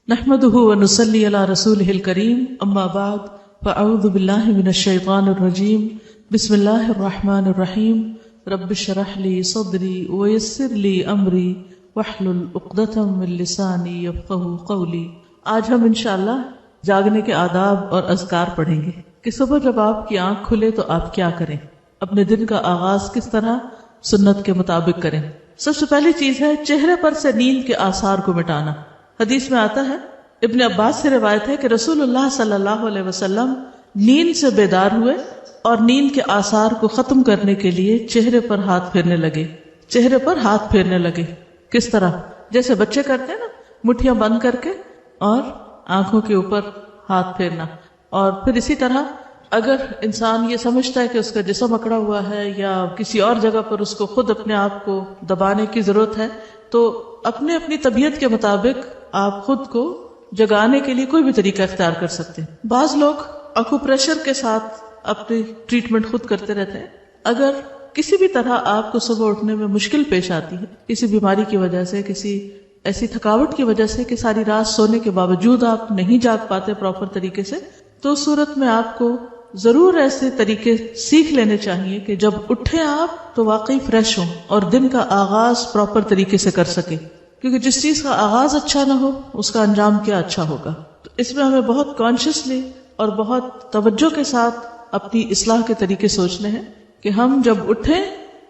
نحمده ونصلي على رسوله الكريم اما بعد فاعوذ بالله من الشيطان الرجيم بسم الله الرحمن الرحيم رب اشرح لي صدري ويسر لي امري واحلل عقدة من لساني يفقهوا قولي۔ آج ہم انشاءاللہ جاگنے کے آداب اور اذکار پڑھیں گے کہ صبح جب آپ کی آنکھ کھلے تو آپ کیا کریں، اپنے دن کا آغاز کس طرح سنت کے مطابق کریں۔ سب سے پہلی چیز ہے چہرے پر سے نیند کے آثار کو مٹانا۔ حدیث میں آتا ہے، ابن عباس سے روایت ہے کہ رسول اللہ صلی اللہ علیہ وسلم نیند سے بیدار ہوئے اور نیند کے آثار کو ختم کرنے کے لیے چہرے پر ہاتھ پھیرنے لگے۔ چہرے پر ہاتھ پھیرنے لگے کس طرح؟ جیسے بچے کرتے ہیں نا، مٹھیاں بند کر کے اور آنکھوں کے اوپر ہاتھ پھیرنا۔ اور پھر اسی طرح اگر انسان یہ سمجھتا ہے کہ اس کا جسم اکڑا ہوا ہے یا کسی اور جگہ پر اس کو خود اپنے آپ کو دبانے کی ضرورت ہے تو اپنے اپنی طبیعت کے مطابق آپ خود کو جگانے کے لیے کوئی بھی طریقہ اختیار کر سکتے ہیں۔ بعض لوگ اکوپریشر کے ساتھ اپنی ٹریٹمنٹ خود کرتے رہتے ہیں۔ اگر کسی بھی طرح آپ کو صبح اٹھنے میں مشکل پیش آتی ہے، کسی بیماری کی وجہ سے، کسی ایسی تھکاوٹ کی وجہ سے کہ ساری رات سونے کے باوجود آپ نہیں جاگ پاتے پراپر طریقے سے، تو اس صورت میں آپ کو ضرور ایسے طریقے سیکھ لینے چاہیے کہ جب اٹھیں آپ تو واقعی فریش ہوں اور دن کا آغاز پراپر طریقے سے کر سکیں، کیونکہ جس چیز کا آغاز اچھا نہ ہو اس کا انجام کیا اچھا ہوگا۔ تو اس میں ہمیں بہت کانشیسلی اور بہت توجہ کے ساتھ اپنی اصلاح کے طریقے سوچنے ہیں کہ ہم جب اٹھیں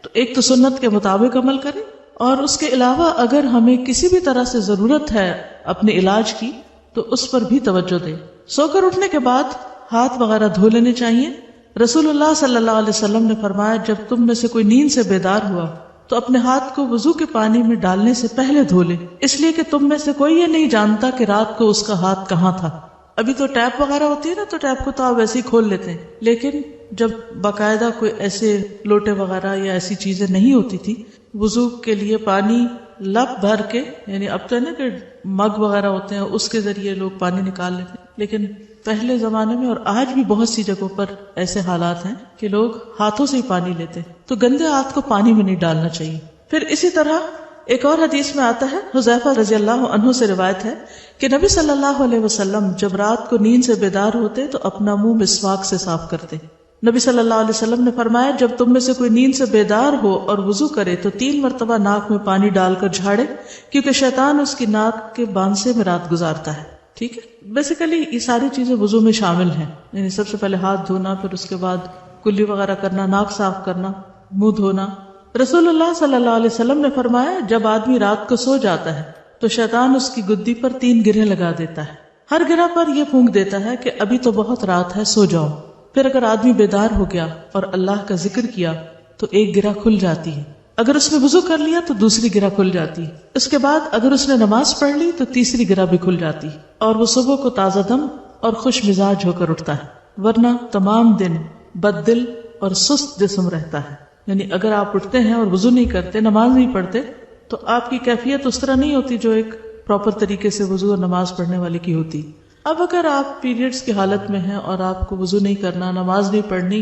تو ایک تو سنت کے مطابق عمل کریں، اور اس کے علاوہ اگر ہمیں کسی بھی طرح سے ضرورت ہے اپنے علاج کی تو اس پر بھی توجہ دیں۔ سو کر اٹھنے کے بعد ہاتھ وغیرہ دھو لینے چاہیے۔ رسول اللہ صلی اللہ علیہ وسلم نے فرمایا، جب تم میں سے کوئی نیند سے بیدار ہوا تو اپنے ہاتھ کو وضو کے پانی میں ڈالنے سے پہلے دھو لے، اس لیے کہ تم میں سے کوئی یہ نہیں جانتا کہ رات کو اس کا ہاتھ کہاں تھا۔ ابھی تو ٹیپ وغیرہ ہوتی ہے نا، تو ٹیپ کو تو آپ ویسے ہی کھول لیتے ہیں، لیکن جب باقاعدہ کوئی ایسے لوٹے وغیرہ یا ایسی چیزیں نہیں ہوتی تھی، وضو کے لیے پانی لپ بھر کے، یعنی اب تو ہے نا کہ مگ وغیرہ ہوتے ہیں اس کے ذریعے لوگ پانی نکال لیتے ہیں، لیکن پہلے زمانے میں اور آج بھی بہت سی جگہوں پر ایسے حالات ہیں کہ لوگ ہاتھوں سے ہی پانی لیتے ہیں، تو گندے ہاتھ کو پانی میں نہیں ڈالنا چاہیے۔ پھر اسی طرح ایک اور حدیث میں آتا ہے، حذیفہ رضی اللہ عنہ سے روایت ہے کہ نبی صلی اللہ علیہ وسلم جب رات کو نیند سے بیدار ہوتے تو اپنا منہ مسواک سے صاف کرتے۔ نبی صلی اللہ علیہ وسلم نے فرمایا، جب تم میں سے کوئی نیند سے بیدار ہو اور وضو کرے تو 3 مرتبہ ناک میں پانی ڈال کر جھاڑے، کیونکہ شیطان اس کی ناک کے بانسے میں رات گزارتا ہے۔ ٹھیک ہے، بیسیکلی یہ ساری چیزیں وضو میں شامل ہیں، یعنی سب سے پہلے ہاتھ دھونا، پھر اس کے بعد کلی وغیرہ کرنا، ناک صاف کرنا، منہ دھونا۔ رسول اللہ صلی اللہ علیہ وسلم نے فرمایا، جب آدمی رات کو سو جاتا ہے تو شیطان اس کی گدی پر 3 گرہیں لگا دیتا ہے۔ ہر گرہ پر یہ پھونک دیتا ہے کہ ابھی تو بہت رات ہے، سو جاؤ۔ پھر اگر آدمی بیدار ہو گیا اور اللہ کا ذکر کیا تو ایک گرہ کھل جاتی ہے، اگر اس نے وضو کر لیا تو دوسری گرہ کھل جاتی ہے، اس کے بعد اگر اس نے نماز پڑھ لی تو تیسری گرہ بھی کھل جاتی ہے، اور وہ صبح کو تازہ دم اور خوش مزاج ہو کر اٹھتا ہے، ورنہ تمام دن بد دل اور سست جسم رہتا ہے۔ یعنی اگر آپ اٹھتے ہیں اور وضو نہیں کرتے، نماز نہیں پڑھتے، تو آپ کی کیفیت اس طرح نہیں ہوتی جو ایک پراپر طریقے سے وضو اور نماز پڑھنے والے کی ہوتی۔ اب اگر آپ پیریڈز کی حالت میں ہیں اور آپ کو وضو نہیں کرنا، نماز نہیں پڑھنی،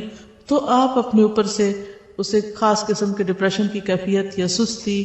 تو آپ اپنے اوپر سے اسے خاص قسم کے ڈپریشن کی کیفیت یا سستی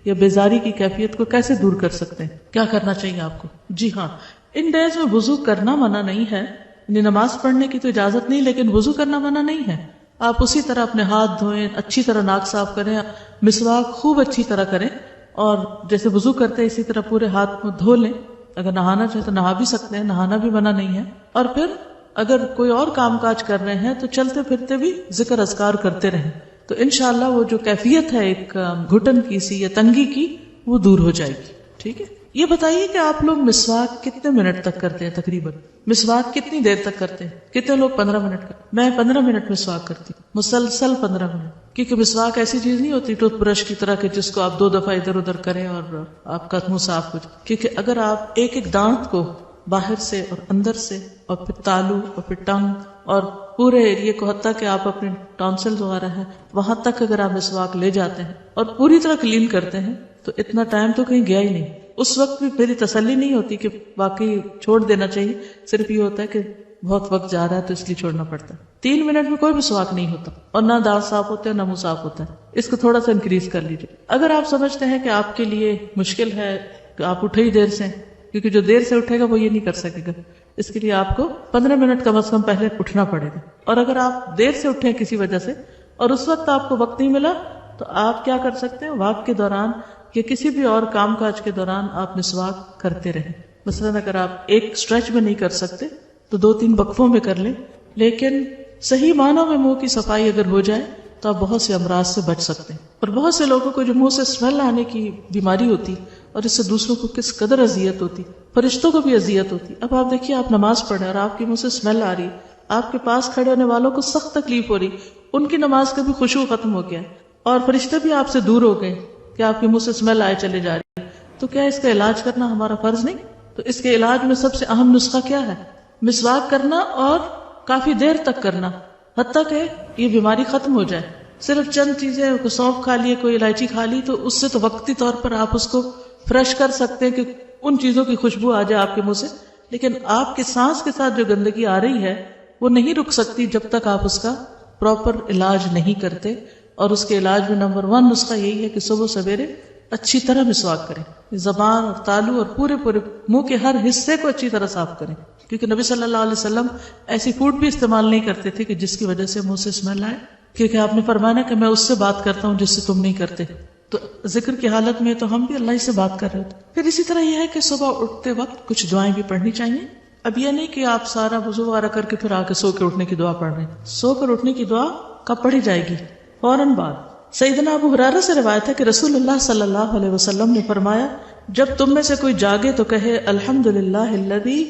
یا بیزاری کی کیفیت کو کیسے دور کر سکتے ہیں؟ کیا کرنا چاہیے آپ کو؟ جی ہاں، ان ڈیز میں وضو کرنا منع نہیں ہے، یعنی نماز پڑھنے کی تو اجازت نہیں، لیکن وضو کرنا منع نہیں ہے۔ آپ اسی طرح اپنے ہاتھ دھوئیں، اچھی طرح ناک صاف کریں، مسواک خوب اچھی طرح کریں، اور جیسے وضو کرتے ہیں اسی طرح پورے ہاتھ کو دھو لیں۔ اگر نہانا چاہے تو نہا بھی سکتے ہیں، نہانا بھی منع نہیں ہے۔ اور پھر اگر کوئی اور کام کاج کر رہے ہیں تو چلتے پھرتے بھی ذکر اذکار کرتے رہیں، تو انشاءاللہ وہ جو کیفیت ہے ایک گھٹن کی سی یا تنگی کی، وہ دور ہو جائے گی۔ ٹھیک ہے، یہ بتائیے کہ آپ لوگ مسواک کتنے منٹ تک کرتے ہیں؟ تقریباً مسواک کتنی دیر تک کرتے ہیں؟ کتنے لوگ 15 منٹ کرتے؟ میں 15 منٹ مسواک کرتی ہوں، مسلسل 15 منٹ، کیونکہ مسواک ایسی چیز نہیں ہوتی ٹوتھ برش کی طرح کہ جس کو آپ 2 دفعہ ادھر ادھر کریں اور آپ کا منہ صاف ہو جائے، کیونکہ اگر آپ ایک ایک دانت کو باہر سے اور اندر سے اور پھر تالو اور پھر ٹنگ اور پورے ایریے کو، حتیٰ کہ آپ اپنے ٹانسلز وغیرہ ہیں وہاں تک اگر آپ مسواک لے جاتے ہیں اور پوری طرح کلین کرتے ہیں تو اتنا ٹائم تو کہیں گیا ہی نہیں۔ اس وقت بھی میری تسلی نہیں ہوتی کہ واقعی چھوڑ دینا چاہیے، صرف یہ ہوتا ہے کہ بہت وقت جا رہا ہے تو اس لیے چھوڑنا پڑتا ہے۔ 3 منٹ میں کوئی مسواک نہیں ہوتا، اور نہ دانت صاف ہوتے ہیں نہ منہ صاف ہوتا ہے۔ اس کو تھوڑا سا انکریز کر لیجیے۔ اگر آپ سمجھتے ہیں کہ آپ کے لیے مشکل ہے کہ آپ اٹھے ہی دیر سے کیونکہ جو دیر سے اٹھے گا وہ یہ نہیں کر سکے گا. اس کے لیے آپ کو 15 منٹ کم از کم پہلے اٹھنا پڑے گا. اور اگر آپ دیر سے اٹھیں کسی وجہ سے اور اس وقت آپ کو وقت نہیں ملا تو آپ کیا کر سکتے ہیں, واک کے دوران یا کسی بھی اور کام کاج کے دوران آپ مسواک کرتے رہیں. مثلاً اگر آپ ایک اسٹریچ میں نہیں کر سکتے تو 2-3 وقفوں میں کر لیں, لیکن صحیح معنوں میں منہ کی صفائی اگر ہو جائے تو آپ بہت سے امراض سے بچ سکتے ہیں. اور بہت سے لوگوں کو جو منہ سے اسمیل آنے کی بیماری ہوتی اور اس سے دوسروں کو کس قدر اذیت ہوتی, فرشتوں کو بھی اذیت ہوتی. اب آپ دیکھیے, آپ نماز پڑھ رہے ہیں اور آپ کے منہ سے اسمیل آ رہی, آپ کے پاس کھڑے ہونے والوں کو سخت تکلیف ہو رہی, ان کی نماز کا بھی خشوع ختم ہو گیا اور فرشتے بھی آپ سے دور ہو گئے کہ آپ کے منہ سے اسمیل آئے چلے جا رہی. تو کیا اس کا علاج کرنا ہمارا فرض نہیں؟ تو اس کے علاج میں سب سے اہم نسخہ کیا ہے؟ مسواک کرنا اور کافی دیر تک کرنا, حتیٰ کہ یہ بیماری ختم ہو جائے. صرف چند چیزیں, کوئی سونف کھا لیے, کوئی الائچی کھا لی, تو اس سے تو وقتی طور پر آپ اس کو فریش کر سکتے ہیں کہ ان چیزوں کی خوشبو آ جائے آپ کے منہ سے, لیکن آپ کے سانس کے ساتھ جو گندگی آ رہی ہے وہ نہیں رک سکتی جب تک آپ اس کا پراپر علاج نہیں کرتے. اور اس کے علاج میں نمبر 1 نسخہ یہی ہے کہ صبح سویرے اچھی طرح مسواک کریں, زبان اور تالو اور پورے منہ کے ہر حصے کو اچھی طرح صاف کریں, کیونکہ نبی صلی اللہ علیہ وسلم ایسی فوڈ بھی استعمال نہیں کرتے تھے کہ جس کی وجہ سے منہ سے اسمیل آئے, کیونکہ آپ نے فرمایا کہ میں اس سے بات کرتا ہوں جس سے تم نہیں کرتے. تو ذکر کی حالت میں تو ہم بھی اللہ ہی سے بات کر رہے تھے. پھر اسی طرح یہ ہے کہ صبح اٹھتے وقت کچھ دعائیں بھی پڑھنی چاہیے. اب یہ نہیں کہ آپ سارا وضو وغیرہ کر کے پھر آ کے سو کے اٹھنے کی دعا پڑھ رہے ہیں. سو کر اٹھنے کی دعا کب پڑھی جائے گی؟ فوراً بعد. سیدنا ابو ہریرہ سے روایت ہے کہ رسول اللہ صلی اللہ علیہ وسلم نے فرمایا, جب تم میں سے کوئی جاگے تو کہے الحمدللہ الذی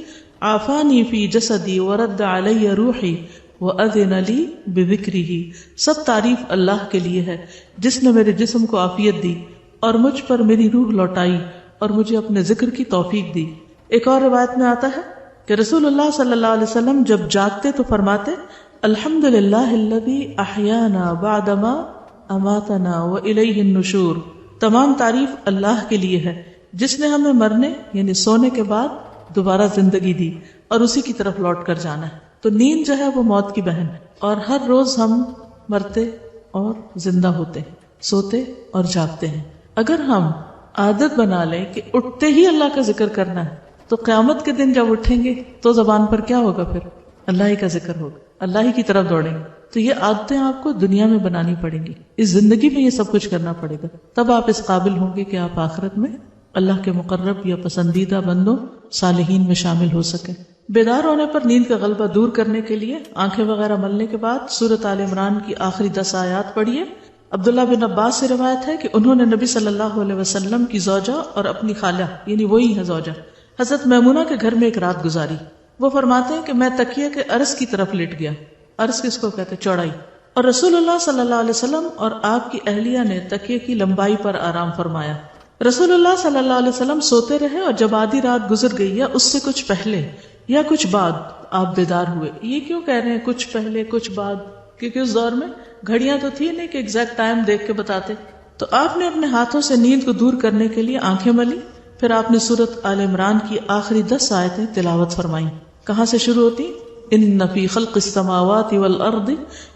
عافانی فی جسدی ورد علی روحی وَأَذِنَ لِي بِذِكْرِهِ. سب تعریف اللہ کے لیے ہے جس نے میرے جسم کو عافیت دی اور مجھ پر میری روح لوٹائی اور مجھے اپنے ذکر کی توفیق دی. ایک اور روایت میں آتا ہے کہ رسول اللہ صلی اللہ علیہ وسلم جب جاگتے تو فرماتے الحمدللہ الذی احیانا بعدما اماتنا وإلیہ النشور. تمام تعریف اللہ کے لیے ہے جس نے ہمیں مرنے یعنی سونے کے بعد دوبارہ زندگی دی اور اسی کی طرف لوٹ کر جانا ہے. تو نیند جو ہے وہ موت کی بہن ہے, اور ہر روز ہم مرتے اور زندہ ہوتے ہیں, سوتے اور جاگتے ہیں. اگر ہم عادت بنا لیں کہ اٹھتے ہی اللہ کا ذکر کرنا ہے تو قیامت کے دن جب اٹھیں گے تو زبان پر کیا ہوگا؟ پھر اللہ ہی کا ذکر ہوگا, اللہ ہی کی طرف دوڑیں گے. تو یہ عادتیں آپ کو دنیا میں بنانی پڑیں گی, اس زندگی میں یہ سب کچھ کرنا پڑے گا, تب آپ اس قابل ہوں گے کہ آپ آخرت میں اللہ کے مقرب یا پسندیدہ بندوں صالحین میں شامل ہو سکیں. بیدار ہونے پر نیند کا غلبہ دور کرنے کے لیے آنکھیں وغیرہ ملنے کے بعد سورۃ آل عمران کی آخری 10 آیات پڑھیے. عبداللہ بن عباس سے روایت ہے کہ انہوں نے نبی صلی اللہ علیہ وسلم کی زوجہ اور اپنی خالہ یعنی وہی ہے زوجہ حضرت میمونہ کے گھر میں ایک رات گزاری. وہ فرماتے ہیں کہ میں تکیے کے عرض کی طرف لیٹ گیا. عرض کس کو کہتے؟ چوڑائی. اور رسول اللہ صلی اللہ علیہ وسلم اور آپ کی اہلیہ نے تکیے کی لمبائی پر آرام فرمایا. رسول اللہ صلی اللہ علیہ وسلم سوتے رہے اور جب آدھی رات گزر گئی یا اس سے کچھ پہلے یا کچھ بعد آپ بیدار ہوئے. یہ کیوں کہہ رہے ہیں کچھ پہلے کچھ بعد؟ کیونکہ اس دور میں گھڑیاں تو تھی نہیں کہ ایگزیکٹ ٹائم دیکھ کے بتاتے. تو آپ نے اپنے ہاتھوں سے نیند کو دور کرنے کے لیے آنکھیں ملی, پھر آپ نے سورۃ آل عمران کی آخری 10 آیتیں تلاوت فرمائیں. کہاں سے شروع ہوتی؟ ان فی خلق السماوات والارض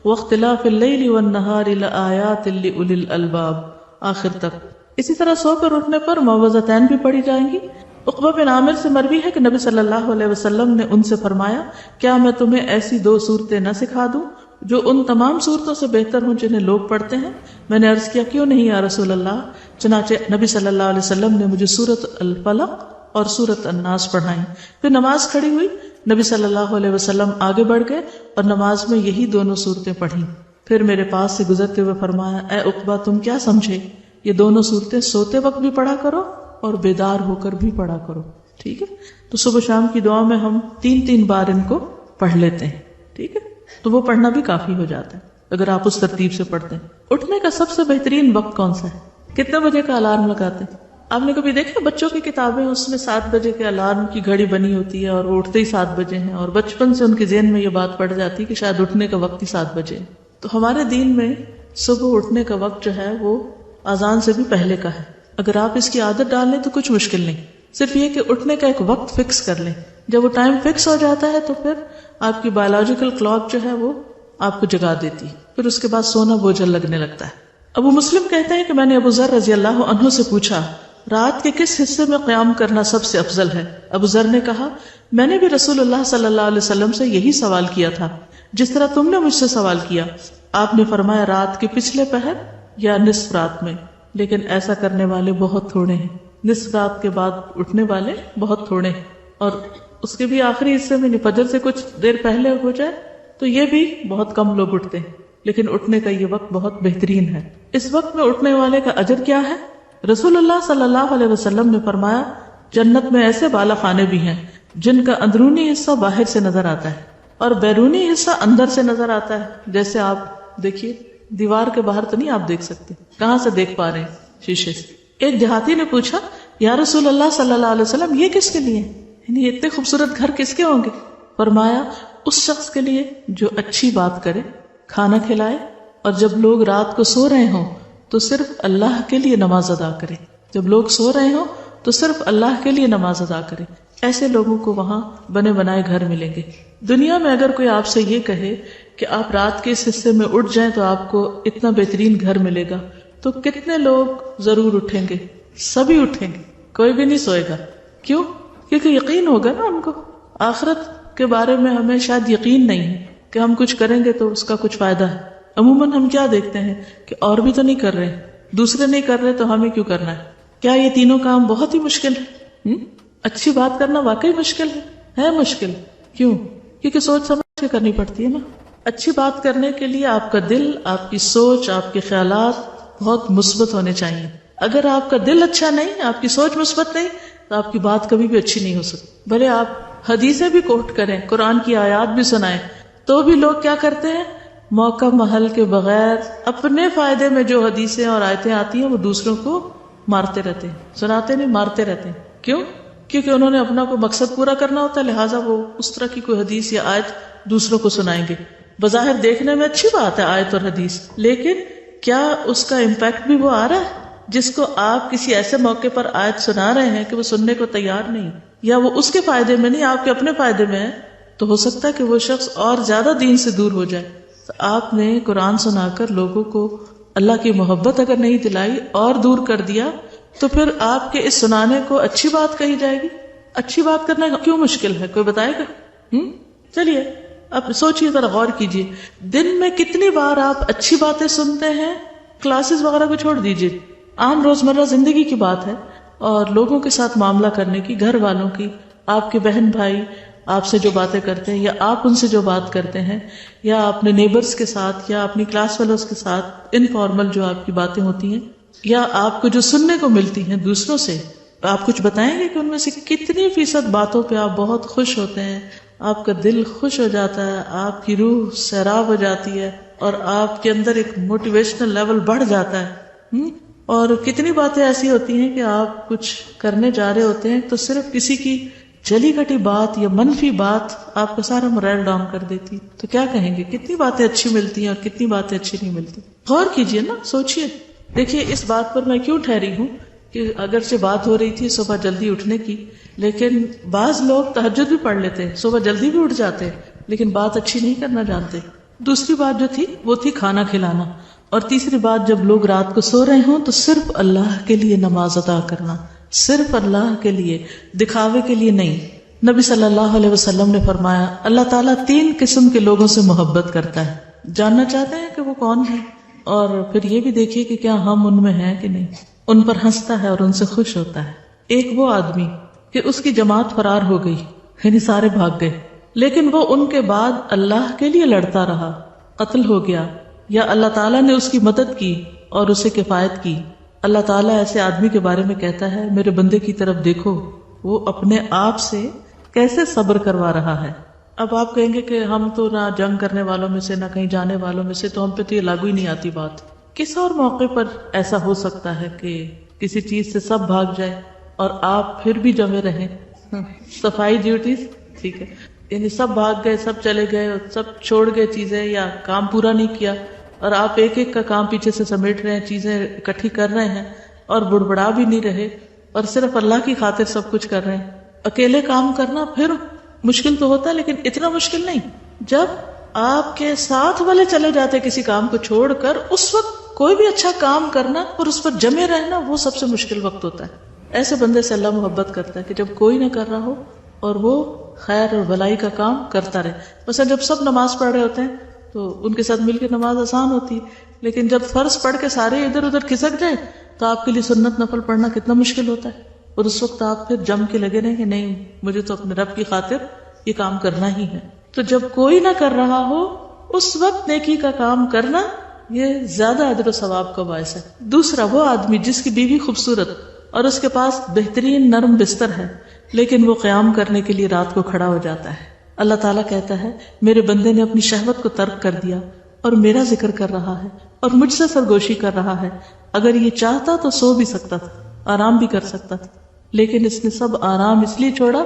واختلاف اللیل والنہار لآیات لأولی الالباب آخر تک. اسی طرح سو کر اٹھنے پر معوذتین بھی پڑھی جائیں گی. عقبہ بن عامر سے مروی ہے کہ نبی صلی اللہ علیہ وسلم نے ان سے فرمایا, کیا میں تمہیں ایسی 2 صورتیں نہ سکھا دوں جو ان تمام صورتوں سے بہتر ہوں جنہیں لوگ پڑھتے ہیں؟ میں نے عرض کیا کیوں نہیں یا رسول اللہ. چنانچہ نبی صلی اللہ علیہ وسلم نے مجھے سورۃ الفلق اور سورۃ الناس پڑھائیں. پھر نماز کھڑی ہوئی, نبی صلی اللہ علیہ وسلم آگے بڑھ گئے اور نماز میں یہی دونوں صورتیں پڑھیں. پھر میرے پاس سے گزرتے ہوئے فرمایا, اے عقبہ تم کیا سمجھے, یہ دونوں صورتیں سوتے وقت بھی پڑھا کرو اور بیدار ہو کر بھی پڑھا کرو. ٹھیک ہے, تو صبح شام کی دعا میں ہم 3 بار ان کو پڑھ لیتے ہیں. ٹھیک ہے, تو وہ پڑھنا بھی کافی ہو جاتا ہے اگر آپ اس ترتیب سے پڑھتے ہیں. اٹھنے کا سب سے بہترین وقت کون سا ہے؟ کتنے بجے کا الارم لگاتے ہیں؟ آپ نے کبھی دیکھا بچوں کی کتابیں اس میں 7 بجے کے الارم کی گھڑی بنی ہوتی ہے اور وہ اٹھتے ہی 7 بجے ہیں, اور بچپن سے ان کے ذہن میں یہ بات پڑ جاتی ہے کہ شاید اٹھنے کا وقت ہی 7 بجے. تو ہمارے دین میں صبح اٹھنے کا وقت جو ہے وہ اذان سے بھی پہلے کا ہے. اگر آپ اس کی عادت ڈال لیں تو کچھ مشکل نہیں, صرف یہ کہ اٹھنے کا ایک وقت فکس کر لیں. جب وہ ٹائم فکس ہو جاتا ہے تو پھر آپ کی بایولوجیکل کلاک جو ہے وہ آپ کو جگا دیتی ہے, پھر اس کے بعد سونا بوجھل لگنے لگتا ہے. ابو مسلم کہتے ہیں کہ میں نے ابو ذر رضی اللہ عنہ سے پوچھا, رات کے کس حصے میں قیام کرنا سب سے افضل ہے؟ ابو ذر نے کہا میں نے بھی رسول اللہ صلی اللہ علیہ وسلم سے یہی سوال کیا تھا جس طرح تم نے مجھ سے سوال کیا. آپ نے فرمایا رات کے پچھلے پہر یا نصف رات میں، لیکن ایسا کرنے والے بہت تھوڑے ہیں. نصف رات کے بعد اٹھنے والے بہت تھوڑے ہیں، اور اس کے بھی آخری حصے میں فجر سے کچھ دیر پہلے ہو جائے تو یہ بھی بہت کم لوگ اٹھتے ہیں، لیکن اٹھنے کا یہ وقت بہت بہترین ہے. اس وقت میں اٹھنے والے کا اجر کیا ہے؟ رسول اللہ صلی اللہ علیہ وسلم نے فرمایا جنت میں ایسے بالا خانے بھی ہیں جن کا اندرونی حصہ باہر سے نظر آتا ہے اور بیرونی حصہ اندر سے نظر آتا ہے. جیسے آپ دیکھیے دیوار کے باہر تو نہیں آپ دیکھ سکتے، کہاں سے دیکھ پا رہے ہیں؟ شیشے سے. ایک دیہاتی نے پوچھا یا رسول اللہ صلی اللہ علیہ وسلم یہ کس کے لیے، یعنی اتنے خوبصورت گھر کس کے ہوں گے؟ فرمایا اس شخص کے لیے جو اچھی بات کرے، کھانا کھلائے، اور جب لوگ رات کو سو رہے ہوں تو صرف اللہ کے لیے نماز ادا کرے. جب لوگ سو رہے ہوں تو صرف اللہ کے لیے نماز ادا کرے. ایسے لوگوں کو وہاں بنے بنائے گھر ملیں گے. دنیا میں اگر کوئی آپ سے یہ کہے کہ آپ رات کے اس حصے میں اٹھ جائیں تو آپ کو اتنا بہترین گھر ملے گا، تو کتنے لوگ ضرور اٹھیں گے؟ سبھی اٹھیں گے، کوئی بھی نہیں سوئے گا. کیوں؟ کیونکہ یقین ہوگا نا ان کو. آخرت کے بارے میں ہمیں شاید یقین نہیں ہے کہ ہم کچھ کریں گے تو اس کا کچھ فائدہ ہے. عموماً ہم کیا دیکھتے ہیں کہ اور بھی تو نہیں کر رہے، دوسرے نہیں کر رہے تو ہمیں کیوں کرنا ہے؟ کیا یہ تینوں کام بہت ہی مشکل ہے؟ اچھی بات کرنا واقعی مشکل ہے مشکل. کیوں؟ کیونکہ سوچ سمجھ کے کرنی پڑتی ہے نا. اچھی بات کرنے کے لیے آپ کا دل، آپ کی سوچ، آپ کے خیالات بہت مثبت ہونے چاہیے. اگر آپ کا دل اچھا نہیں، آپ کی سوچ مثبت نہیں، تو آپ کی بات کبھی بھی اچھی نہیں ہو سکتی. بھلے آپ حدیثیں بھی کوٹ کریں، قرآن کی آیات بھی سنائیں، تو بھی لوگ کیا کرتے ہیں؟ موقع محل کے بغیر اپنے فائدے میں جو حدیثیں اور آیتیں آتی ہیں وہ دوسروں کو مارتے رہتے ہیں، سناتے نہیں، مارتے رہتے ہیں. کیوں؟ کیونکہ انہوں نے اپنا کوئی مقصد پورا کرنا ہوتا ہے، لہٰذا وہ اس طرح کی کوئی حدیث یا آیت دوسروں کو سنائیں گے. بظاہر دیکھنے میں اچھی بات ہے آیت اور حدیث، لیکن کیا اس کا امپیکٹ بھی وہ آ رہا ہے جس کو آپ کسی ایسے موقع پر آیت سنا رہے ہیں کہ وہ سننے کو تیار نہیں، یا وہ اس کے فائدے میں نہیں، آپ کے اپنے فائدے میں ہے؟ تو ہو سکتا ہے کہ وہ شخص اور زیادہ دین سے دور ہو جائے. تو آپ نے قرآن سنا کر لوگوں کو اللہ کی محبت اگر نہیں دلائی اور دور کر دیا، تو پھر آپ کے اس سنانے کو اچھی بات کہی جائے گی. اچھی بات کرنا کیوں مشکل ہے؟ کوئی بتائے گا؟ چلیے اب سوچئے، ذرا غور کیجئے، دن میں کتنی بار آپ اچھی باتیں سنتے ہیں؟ کلاسز وغیرہ کو چھوڑ دیجئے، عام روزمرہ زندگی کی بات ہے، اور لوگوں کے ساتھ معاملہ کرنے کی، گھر والوں کی، آپ کے بہن بھائی آپ سے جو باتیں کرتے ہیں یا آپ ان سے جو بات کرتے ہیں، یا اپنے نیبرز کے ساتھ یا اپنی کلاس فیلوز کے ساتھ انفارمل جو آپ کی باتیں ہوتی ہیں، یا آپ کو جو سننے کو ملتی ہیں دوسروں سے، آپ کچھ بتائیں گے کہ ان میں سے کتنی فیصد باتوں پہ آپ بہت خوش ہوتے ہیں، آپ کا دل خوش ہو جاتا ہے، آپ کی روح سیراب ہو جاتی ہے، اور آپ کے اندر ایک موٹیویشنل لیول بڑھ جاتا ہے. اور کتنی باتیں ایسی ہوتی ہیں کہ آپ کچھ کرنے جا رہے ہوتے ہیں تو صرف کسی کی جلی کٹی بات یا منفی بات آپ کا سارا موریل ڈاؤن کر دیتی. تو کیا کہیں گے؟ کتنی باتیں اچھی ملتی ہیں اور کتنی باتیں اچھی نہیں ملتی. غور کیجئے نا، سوچئے. دیکھیے اس بات پر میں کیوں ٹھہری ہوں کہ اگرچہ بات ہو رہی تھی صبح جلدی اٹھنے کی، لیکن بعض لوگ تہجد بھی پڑھ لیتے ہیں، صبح جلدی بھی اٹھ جاتے ہیں، لیکن بات اچھی نہیں کرنا جانتے. دوسری بات جو تھی وہ تھی کھانا کھلانا، اور تیسری بات جب لوگ رات کو سو رہے ہوں تو صرف اللہ کے لیے نماز ادا کرنا، صرف اللہ کے لیے، دکھاوے کے لیے نہیں. نبی صلی اللہ علیہ وسلم نے فرمایا اللہ تعالیٰ 3 قسم کے لوگوں سے محبت کرتا ہے. جاننا چاہتے ہیں کہ وہ کون ہے؟ اور پھر یہ بھی دیکھیے کہ کیا ہم ان میں ہیں کہ نہیں. ان پر ہنستا ہے اور ان سے خوش ہوتا ہے. ایک وہ آدمی کہ اس کی جماعت فرار ہو گئی، یعنی سارے بھاگ گئے، لیکن وہ ان کے بعد اللہ کے لیے لڑتا رہا، قتل ہو گیا، یا اللہ تعالیٰ نے اس کی مدد کی اور اسے کفایت کی. اللہ تعالیٰ ایسے آدمی کے بارے میں کہتا ہے میرے بندے کی طرف دیکھو، وہ اپنے آپ سے کیسے صبر کروا رہا ہے. اب آپ کہیں گے کہ ہم تو نہ جنگ کرنے والوں میں سے، نہ کہیں جانے والوں میں سے، تو ہم پہ تو یہ لاگو ہی نہیں آتی بات. کس اور موقع پر ایسا ہو سکتا ہے کہ کسی چیز سے سب بھاگ جائے اور آپ پھر بھی جمے رہیں؟ صفائی ڈیوٹیز، ٹھیک ہے، یعنی سب بھاگ گئے، سب چلے گئے، سب چھوڑ گئے چیزیں یا کام پورا نہیں کیا، اور آپ ایک ایک کا کام پیچھے سے سمیٹ رہے ہیں، چیزیں اکٹھی کر رہے ہیں، اور بڑبڑا بھی نہیں رہے، اور صرف اللہ کی خاطر سب کچھ کر رہے ہیں. اکیلے کام کرنا پھر مشکل تو ہوتا ہے، لیکن اتنا مشکل نہیں. جب آپ کے ساتھ والے چلے جاتے کسی کام کو چھوڑ کر، اس وقت کوئی بھی اچھا کام کرنا اور اس پر جمے رہنا وہ سب سے مشکل وقت ہوتا ہے. ایسے بندے سے اللہ محبت کرتا ہے کہ جب کوئی نہ کر رہا ہو اور وہ خیر اور بھلائی کا کام کرتا رہے. مثلا جب سب نماز پڑھ رہے ہوتے ہیں تو ان کے ساتھ مل کے نماز آسان ہوتی ہے، لیکن جب فرض پڑھ کے سارے ادھر ادھر کھسک جائیں تو آپ کے لیے سنت نفل پڑھنا کتنا مشکل ہوتا ہے. اور اس وقت آپ پھر جم کے لگے رہیں کہ نہیں مجھے تو اپنے رب کی خاطر یہ کام کرنا ہی ہے. تو جب کوئی نہ کر رہا ہو اس وقت نیکی کا کام کرنا یہ زیادہ اجر و ثواب کا باعث ہے. دوسرا وہ آدمی جس کی بیوی خوبصورت اور اس کے پاس بہترین نرم بستر ہے لیکن وہ قیام کرنے کے لیے رات کو کھڑا ہو جاتا ہے. اللہ تعالیٰ کہتا ہے میرے بندے نے اپنی شہوت کو ترک کر دیا اور میرا ذکر کر رہا ہے اور مجھ سے سرگوشی کر رہا ہے. اگر یہ چاہتا تو سو بھی سکتا تھا، آرام بھی کر سکتا تھا، لیکن اس نے سب آرام اس لیے چھوڑا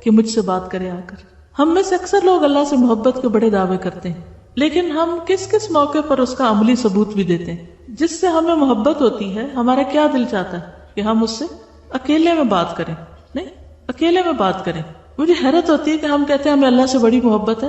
کہ مجھ سے بات کرے آ کر. ہم میں سے اکثر لوگ اللہ سے محبت کے بڑے دعوے کرتے ہیں، لیکن ہم کس کس موقع پر اس کا عملی ثبوت بھی دیتے ہیں. جس سے ہمیں محبت ہوتی ہے ہمارا کیا دل چاہتا ہے کہ ہم اس سے اکیلے میں بات کریں، نہیں اکیلے میں بات کریں. مجھے حیرت ہوتی ہے کہ ہم کہتے ہیں ہمیں اللہ سے بڑی محبت ہے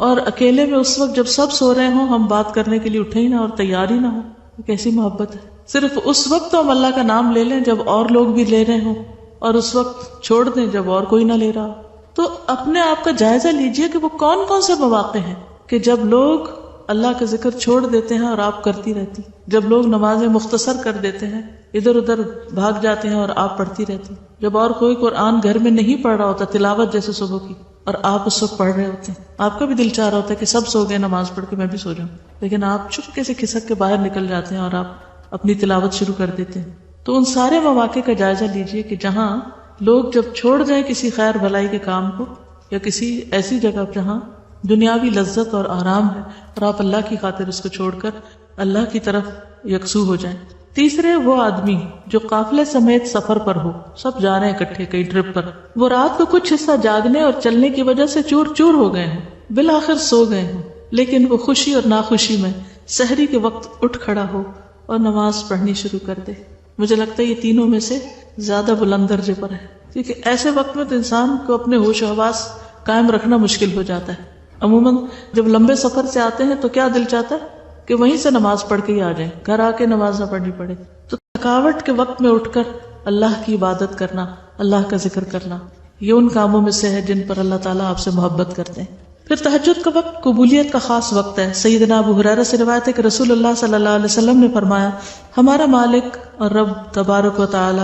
اور اکیلے میں اس وقت جب سب سو رہے ہوں ہم بات کرنے کے لیے اٹھے ہی نہ اور تیار ہی نہ ہو. کیسی محبت ہے. صرف اس وقت تو ہم اللہ کا نام لے لیں جب اور لوگ بھی لے رہے ہوں اور اس وقت چھوڑ دیں جب اور کوئی نہ لے رہا. تو اپنے آپ کا جائزہ لیجئے کہ وہ کون کون سے مواقع ہیں کہ جب لوگ اللہ کا ذکر چھوڑ دیتے ہیں اور آپ کرتی رہتی، جب لوگ نمازیں مختصر کر دیتے ہیں ادھر ادھر بھاگ جاتے ہیں اور آپ پڑھتی رہتی، جب اور کوئی قرآن گھر میں نہیں پڑھ رہا ہوتا تلاوت جیسے صبح کی اور آپ اس وقت پڑھ رہے ہوتے ہیں. آپ کا بھی دل چاہ رہا ہوتا ہے کہ سب سو گئے نماز پڑھ کے میں بھی سو جاؤں، لیکن آپ چپکے سے کھسک کے باہر نکل جاتے ہیں اور آپ اپنی تلاوت شروع کر دیتے ہیں. تو ان سارے مواقع کا جائزہ لیجئے کہ جہاں لوگ جب چھوڑ جائیں کسی خیر بھلائی کے کام کو یا کسی ایسی جگہ جہاں دنیاوی لذت اور آرام ہے اور آپ اللہ کی خاطر اس کو چھوڑ کر اللہ کی طرف یکسو ہو جائیں. تیسرے وہ آدمی جو قافلے سمیت سفر پر ہو، سب جا رہے ہیں اکٹھے کئی ٹرپ پر، وہ رات کو کچھ حصہ جاگنے اور چلنے کی وجہ سے چور چور ہو گئے ہیں، بالآخر سو گئے ہیں، لیکن وہ خوشی اور ناخوشی میں سحری کے وقت اٹھ کھڑا ہو اور نماز پڑھنی شروع کر دے. مجھے لگتا ہے یہ تینوں میں سے زیادہ بلند درجے پر ہے، کیونکہ ایسے وقت میں تو انسان کو اپنے ہوش و حواس قائم رکھنا مشکل ہو جاتا ہے. عموماً جب لمبے سفر سے آتے ہیں تو کیا دل چاہتا ہے کہ وہیں سے نماز پڑھ کے ہی آ جائیں، گھر آ کے نماز نہ پڑھنی پڑے. تو تھکاوٹ کے وقت میں اٹھ کر اللہ کی عبادت کرنا، اللہ کا ذکر کرنا، یہ ان کاموں میں سے ہے جن پر اللہ تعالیٰ آپ سے محبت کرتے ہیں. پھر تہجد کا وقت قبولیت کا خاص وقت ہے. سیدنا ابو ہریرہ سے روایت ہے کہ رسول اللہ صلی اللہ علیہ وسلم نے فرمایا ہمارا مالک اور رب تبارک و تعالی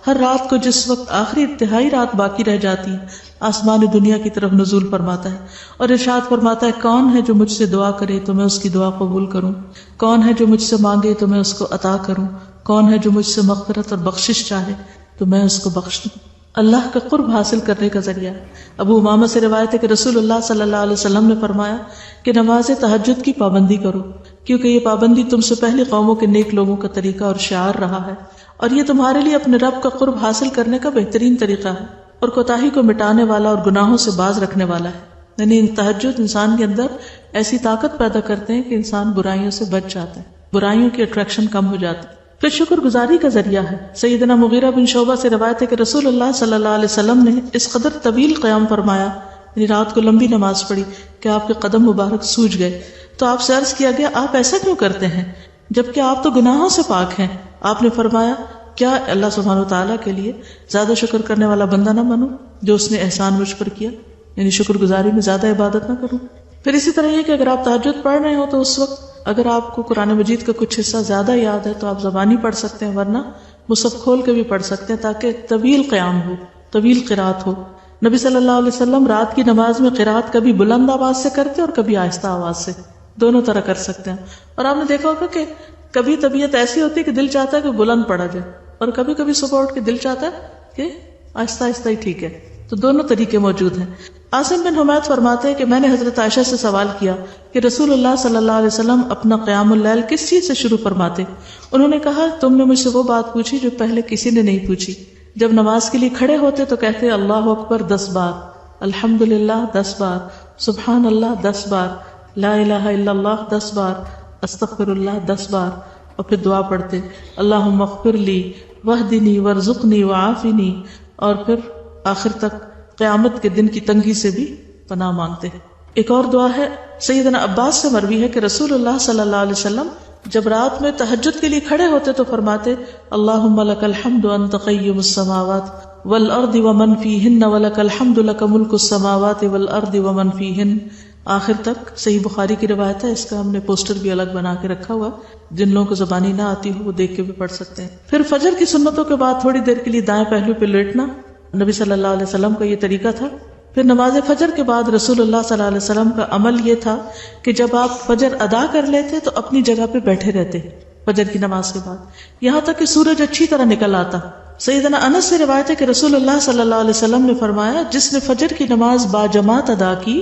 ہر رات کو جس وقت آخری انتہائی رات باقی رہ جاتی ہے آسمان دنیا کی طرف نزول فرماتا ہے اور ارشاد فرماتا ہے کون ہے جو مجھ سے دعا کرے تو میں اس کی دعا قبول کروں، کون ہے جو مجھ سے مانگے تو میں اس کو عطا کروں، کون ہے جو مجھ سے مغفرت اور بخشش چاہے تو میں اس کو بخش دوں. اللہ کا قرب حاصل کرنے کا ذریعہ. ابو امامہ سے روایت ہے کہ رسول اللہ صلی اللہ علیہ وسلم نے فرمایا کہ نماز تہجد کی پابندی کرو، کیونکہ یہ پابندی تم سے پہلے قوموں کے نیک لوگوں کا طریقہ اور شعار رہا ہے، اور یہ تمہارے لیے اپنے رب کا قرب حاصل کرنے کا بہترین طریقہ ہے اور کوتاہی کو مٹانے والا اور گناہوں سے باز رکھنے والا ہے. یعنی تہجد انسان کے اندر ایسی طاقت پیدا کرتے ہیں کہ انسان برائیوں سے بچ جاتا ہے، برائیوں کی اٹریکشن کم ہو جاتی ہے. پھر شکر گزاری کا ذریعہ ہے. سیدنا مغیرہ بن شعبہ سے روایت ہے کہ رسول اللہ صلی اللہ علیہ وسلم نے اس قدر طویل قیام فرمایا، یعنی رات کو لمبی نماز پڑھی کہ آپ کے قدم مبارک سوج گئے. تو آپ سے عرض کیا گیا آپ ایسا کیوں کرتے ہیں جبکہ آپ تو گناہوں سے پاک ہیں؟ آپ نے فرمایا کیا اللہ سبحانہ وتعالیٰ کے لیے زیادہ شکر کرنے والا بندہ نہ بنوں جو اس نے احسان مجھ پر کیا، یعنی شکر گزاری میں زیادہ عبادت نہ کروں. پھر اسی طرح یہ کہ اگر آپ تہجد پڑھ رہے ہو تو اس وقت اگر آپ کو قرآن مجید کا کچھ حصہ زیادہ یاد ہے تو آپ زبانی پڑھ سکتے ہیں، ورنہ مصحف کھول کے بھی پڑھ سکتے ہیں تاکہ طویل قیام ہو، طویل قرات ہو. نبی صلی اللہ علیہ وسلم رات کی نماز میں قرات کبھی بلند آواز سے کرتے اور کبھی آہستہ آواز سے، دونوں طرح کر سکتے ہیں. اور آپ نے دیکھا ہوگا کہ کبھی طبیعت ایسی ہوتی ہے کہ دل چاہتا ہے کہ بلند پڑھا جائے اور کبھی کبھی صبح اٹھ کے دل چاہتا ہے کہ آہستہ آہستہ ہی ٹھیک ہے. تو دونوں طریقے موجود ہیں. عاصم بن حمید فرماتے ہیں کہ میں نے حضرت عائشہ سے سوال کیا کہ رسول اللہ صلی اللہ علیہ وسلم اپنا قیام اللیل کس چیز سے شروع فرماتے؟ انہوں نے کہا تم نے مجھ سے وہ بات پوچھی جو پہلے کسی نے نہیں پوچھی. جب نماز کے لیے کھڑے ہوتے تو کہتے اللہ اکبر 10 بار، الحمدللہ 10 بار، سبحان اللہ 10 بار، لا الہ الا اللہ 10 بار، استغفر اللہ 10 بار، اور پھر دعا پڑھتے اللہم اغفر لی واہدنی وارزقنی وعافنی، اور پھر آخر تک قیامت کے دن کی تنگی سے بھی پناہ مانگتے. ایک اور دعا ہے سیدنا عباس سے مروی ہے کہ رسول اللہ صلی اللہ علیہ وسلم جب رات میں تہجد کے لیے کھڑے ہوتے تو فرماتے اللہم لک الحمد انت قیم السماوات والارض ومن فیہن ولک الحمد لک ملک السماوات والارض ومن فیہن، آخر تک۔ صحیح بخاری کی روایت ہے، اس کا ہم نے پوسٹر بھی الگ بنا کے رکھا ہوا، جن لوگوں کو زبانی نہ آتی ہو وہ دیکھ کے بھی پڑھ سکتے ہیں۔ پھر فجر کی سنتوں کے بعد تھوڑی دیر کے لیے دائیں پہلو پہ لیٹنا، نبی صلی اللہ علیہ وسلم کا یہ طریقہ تھا۔ پھر نماز فجر کے بعد رسول اللہ صلی اللہ علیہ وسلم کا عمل یہ تھا کہ جب آپ فجر ادا کر لیتے تو اپنی جگہ پہ بیٹھے رہتے فجر کی نماز کے بعد، یہاں تک کہ سورج اچھی طرح نکل آتا۔ سیدنا انس سے روایت ہے کہ رسول اللہ صلی اللہ علیہ وسلم نے فرمایا، جس نے فجر کی نماز باجماعت ادا کی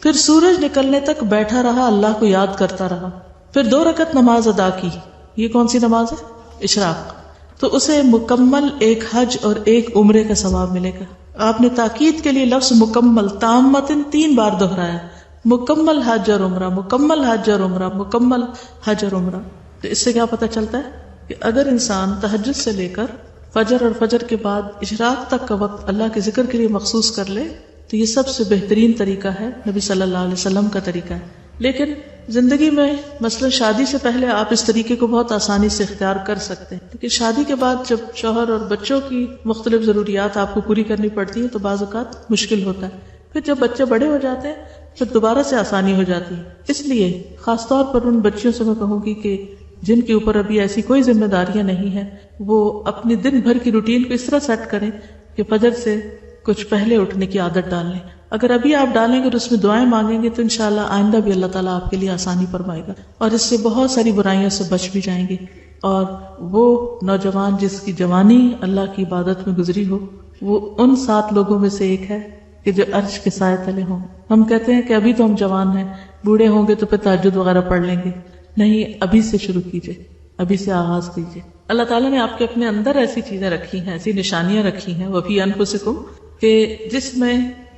پھر سورج نکلنے تک بیٹھا رہا، اللہ کو یاد کرتا رہا، پھر 2 رکعت نماز ادا کی، یہ کون سی نماز ہے؟ اشراق، تو اسے مکمل ایک حج اور ایک عمرے کا ثواب ملے گا۔ آپ نے تاکید کے لیے لفظ مکمل تامتن 3 بار دہرایا، مکمل حج اور عمرہ، مکمل حج اور عمرہ، مکمل حج اور عمرہ۔ تو اس سے کیا پتہ چلتا ہے کہ اگر انسان تہجد سے لے کر فجر اور فجر کے بعد اشراق تک کا وقت اللہ کے ذکر کے لیے مخصوص کر لے تو یہ سب سے بہترین طریقہ ہے، نبی صلی اللہ علیہ وسلم کا طریقہ ہے۔ لیکن زندگی میں مثلا شادی سے پہلے آپ اس طریقے کو بہت آسانی سے اختیار کر سکتے ہیں، لیکن شادی کے بعد جب شوہر اور بچوں کی مختلف ضروریات آپ کو پوری کرنی پڑتی ہیں تو بعض اوقات مشکل ہوتا ہے۔ پھر جب بچے بڑے ہو جاتے ہیں پھر دوبارہ سے آسانی ہو جاتی ہے۔ اس لیے خاص طور پر ان بچیوں سے میں کہوں گی کہ جن کے اوپر ابھی ایسی کوئی ذمہ داریاں نہیں ہیں، وہ اپنی دن بھر کی روٹین کو اس طرح سیٹ کریں کہ فجر سے کچھ پہلے اٹھنے کی عادت ڈال لیں۔ اگر ابھی آپ ڈالیں گے اور اس میں دعائیں مانگیں گے تو انشاءاللہ آئندہ بھی اللہ تعالیٰ آپ کے لیے آسانی فرمائے گا، اور اس سے بہت ساری برائیوں سے بچ بھی جائیں گے۔ اور وہ نوجوان جس کی جوانی اللہ کی عبادت میں گزری ہو، وہ ان 7 لوگوں میں سے ایک ہے کہ جو عرش کے سائے تلے ہوں۔ ہم کہتے ہیں کہ ابھی تو ہم جوان ہیں، بوڑھے ہوں گے تو پھر تہجد وغیرہ پڑھ لیں گے، نہیں، ابھی سے شروع کیجئے، ابھی سے آغاز کیجئے۔ اللہ تعالیٰ نے آپ کے اپنے اندر ایسی چیزیں رکھی ہیں، ایسی نشانیاں رکھی ہیں وفی انفسکم، کہ جس میں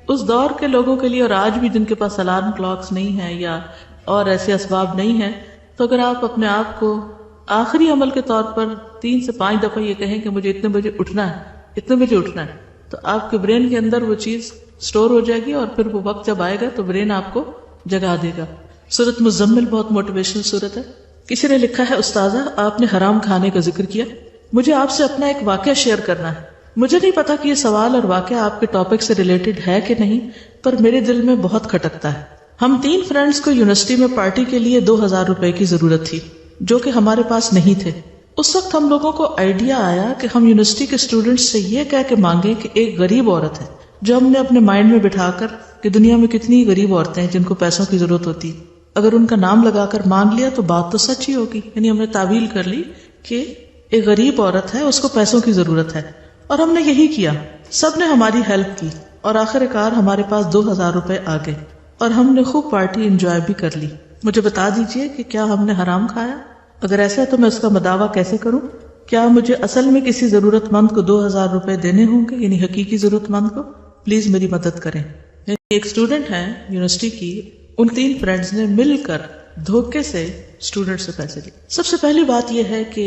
اس دور کے لوگوں کے لیے اور آج بھی جن کے پاس الارم کلاکس نہیں ہیں یا اور ایسے اسباب نہیں ہیں، تو اگر آپ اپنے آپ کو آخری عمل کے طور پر 3 سے 5 دفعہ یہ کہیں کہ مجھے اتنے بجے اٹھنا ہے، اتنے بجے اٹھنا ہے، تو آپ کے برین کے اندر وہ چیز سٹور ہو جائے گی، اور پھر وہ وقت جب آئے گا تو برین آپ کو جگا دے گا۔ سورۃ مزمل بہت موٹیویشنل سورت ہے۔ کسی نے لکھا ہے، استاذہ آپ نے حرام کھانے کا ذکر کیا، مجھے آپ سے اپنا ایک واقعہ شیئر کرنا ہے۔ مجھے نہیں پتا کہ یہ سوال اور واقعہ آپ کے ٹاپک سے ریلیٹڈ ہے کہ نہیں، پر میرے دل میں بہت کھٹکتا ہے۔ ہم 3 فرینڈز کو یونیورسٹی میں پارٹی کے لیے 2000 روپے کی ضرورت تھی، جو کہ ہمارے پاس نہیں تھے۔ اس وقت ہم لوگوں کو آئیڈیا آیا کہ ہم یونیورسٹی کے اسٹوڈنٹس سے یہ کہہ کے مانگیں کہ ایک غریب عورت ہے، جو ہم نے اپنے مائنڈ میں بٹھا کر کہ دنیا میں کتنی غریب عورتیں ہیں جن کو پیسوں کی ضرورت ہوتی، اگر ان کا نام لگا کر مانگ لیا تو بات تو سچ ہی ہوگی۔ یعنی ہم نے تعویل کر لی کہ ایک غریب عورت ہے، اس کو پیسوں کی ضرورت ہے، اور ہم نے یہی کیا۔ سب نے ہماری ہیلپ کی اور آخر کار ہمارے پاس 2000 روپے آ گئے اور ہم نے خوب پارٹی انجوائے بھی کر لی۔ مجھے بتا دیجئے کہ کیا ہم نے حرام کھایا؟ اگر ایسا ہے تو میں اس کا مداوع کیسے کروں؟ کیا مجھے اصل میں کسی ضرورت مند کو 2000 روپے دینے ہوں گے، یعنی حقیقی ضرورت مند کو؟ پلیز میری مدد کریں۔ ایک اسٹوڈنٹ ہے یونیورسٹی کی، ان 3 فرینڈز نے مل کر دھوکے سے اسٹوڈنٹ سے پیسے لیے۔ سب سے پہلی بات یہ ہے کہ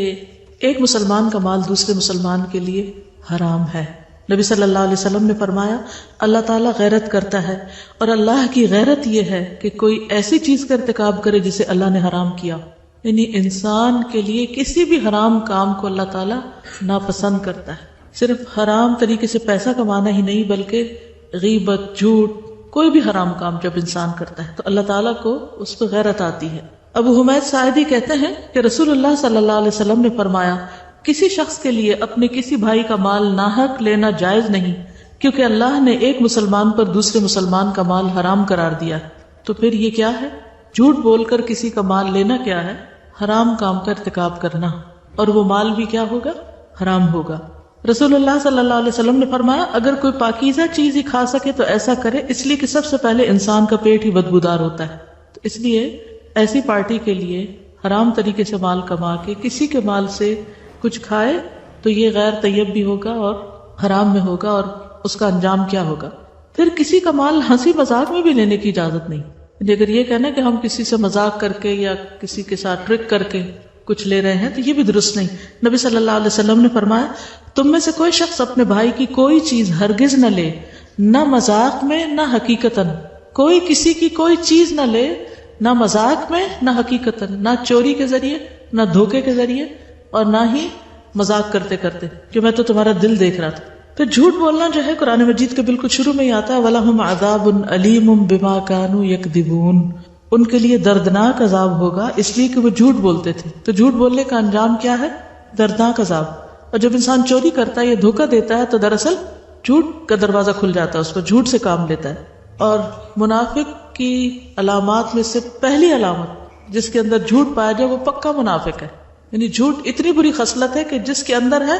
ایک مسلمان کا مال دوسرے مسلمان کے لیے حرام ہے۔ نبی صلی اللہ علیہ وسلم نے فرمایا، اللہ تعالیٰ غیرت کرتا ہے، اور اللہ کی غیرت یہ ہے کہ کوئی ایسی چیز کا ارتکاب کرے جسے اللہ نے حرام کیا۔ یعنی انسان کے لیے کسی بھی حرام کام کو اللہ تعالیٰ ناپسند کرتا ہے۔ صرف حرام طریقے سے پیسہ کمانا ہی نہیں، بلکہ غیبت، جھوٹ، کوئی بھی حرام کام جب انسان کرتا ہے تو اللہ تعالیٰ کو اس پہ غیرت آتی ہے۔ ابو حمید ساعدی کہتے ہیں کہ رسول اللہ صلی اللہ علیہ وسلم نے فرمایا، کسی شخص کے لیے اپنے کسی بھائی کا مال ناحق لینا جائز نہیں، کیونکہ اللہ نے ایک مسلمان پر دوسرے مسلمان کا مال حرام قرار دیا۔ تو پھر یہ کیا ہے؟ جھوٹ بول کر کسی کا مال لینا کیا ہے؟ حرام کام کا ارتکاب کرنا، اور وہ مال بھی کیا ہوگا؟ حرام ہوگا۔ رسول اللہ صلی اللہ علیہ وسلم نے فرمایا، اگر کوئی پاکیزہ چیز ہی کھا سکے تو ایسا کرے، اس لیے کہ سب سے پہلے انسان کا پیٹ ہی بدبودار ہوتا ہے۔ تو اس لیے ایسی پارٹی کے لیے حرام طریقے سے مال کما کے کسی کے مال سے کچھ کھائے تو یہ غیر طیب بھی ہوگا اور حرام میں ہوگا، اور اس کا انجام کیا ہوگا؟ پھر کسی کا مال ہنسی مذاق میں بھی لینے کی اجازت نہیں۔ اگر یہ کہنا کہ ہم کسی سے مذاق کر کے یا کسی کے ساتھ ٹرک کر کے کچھ لے رہے ہیں تو یہ بھی درست نہیں۔ نبی صلی اللہ علیہ وسلم نے فرمایا، تم میں سے کوئی شخص اپنے بھائی کی کوئی چیز ہرگز نہ لے، نہ مذاق میں نہ حقیقتاً۔ کوئی کسی کی کوئی چیز نہ لے، نہ مذاق میں نہ حقیقتاً، نہ چوری کے ذریعے نہ دھوکے کے ذریعے اور نہ ہی مذاق کرتے کرتے کہ میں تو تمہارا دل دیکھ رہا تھا. پھر جھوٹ بولنا جو ہے قرآن مجید کے بالکل شروع میں ہی آتا ہے وَلَهُمْ عَذَابٌ عَلِيمٌ بِمَا كَانُوا يَكْذِبُونَ. ان کے لیے دردناک عذاب ہوگا اس لیے کہ وہ جھوٹ بولتے تھے. تو جھوٹ بولنے کا انجام کیا ہے؟ دردناک عذاب. اور جب انسان چوری کرتا ہے یا دھوکہ دیتا ہے تو دراصل جھوٹ کا دروازہ کھل جاتا ہے، اس پر جھوٹ سے کام لیتا ہے. اور منافق کی علامات میں سے پہلی علامت جس کے اندر جھوٹ پایا جائے وہ پکا منافق ہے. یعنی جھوٹ اتنی بری خصلت ہے کہ جس کے اندر ہے